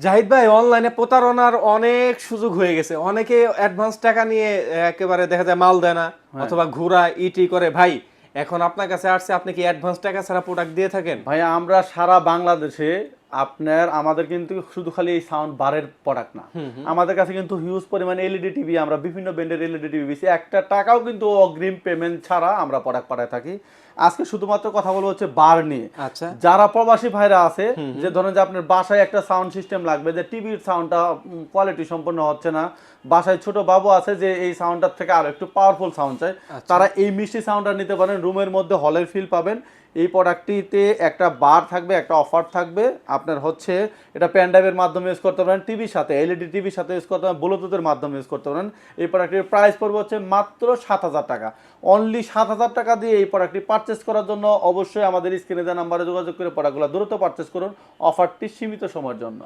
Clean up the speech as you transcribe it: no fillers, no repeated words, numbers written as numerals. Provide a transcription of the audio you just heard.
জাহিদ ভাই, অনলাইনে প্রতারণার অনেক সুযোগ হয়ে গেছে। অনেকে অ্যাডভান্স টাকা নিয়ে একেবারে দেখা যায় মাল দেয় না, হ্যাঁ অথবা ঘুরা ইটি করে। ভাই এখন আপনার কাছে আসছে, আপনি কি অ্যাডভান্স টাকা ছাড়া প্রোডাক্ট দিয়ে থাকেন? ভাই, আমরা সারা বাংলাদেশে আমাদের কিন্তু শুধু খালি এই সাউন্ড বারের প্রোডাক্ট না, আমাদের কাছে কিন্তু হিউজ পরিমাণে এলইডি টিভি, আমরা বিভিন্ন ব্র্যান্ডের এলইডি টিভি বেশি একটা টাকাও কিন্তু অগ্রিম পেমেন্ট ছাড়া আমরা প্রোডাক্ট পাঠায় থাকি। আজকে শুধুমাত্র কথা বলবো হচ্ছে বার নিয়ে। আচ্ছা। যারা প্রবাসী ভাইরা আছে, যে ধরেন যে আপনার বাসায় একটা সাউন্ড সিস্টেম লাগবে, যে টিভির সাউন্ডটা কোয়ালিটি সম্পন্ন হচ্ছে না, বাসায় ছোট বাবু আছে যে এই সাউন্ডটার থেকে আরো একটু পাওয়ারফুল সাউন্ড চাই, আচ্ছা। তারা এই মিষ্টি সাউন্ডটা নিতে পারেন। রুমের মধ্যে হলের ফিল পাবেন। এই প্রোডাক্টটিতে একটা বার থাকবে, একটা অফার থাকবে আপনার হচ্ছে, এটা প্যানড্রাইভের মাধ্যমে ইউজ করতে পারেন, টিভির সাথে এলইডি টিভির সাথে ইউজ করতে পারেন, ব্লুটুথের মাধ্যমে ইউজ করতে পারেন। এই প্রোডাক্টটির প্রাইস পড়বে হচ্ছে মাত্র 7,000 টাকা। অনলি 7,000 টাকা দিয়ে এই প্রোডাক্টটি পারচেস করার জন্য অবশ্যই আমাদের স্ক্রিনে দেওয়া নাম্বারে যোগাযোগ করে প্রোডাক্টগুলো দ্রুত পারচেস করুন। অফারটি সীমিত সময়ের জন্য।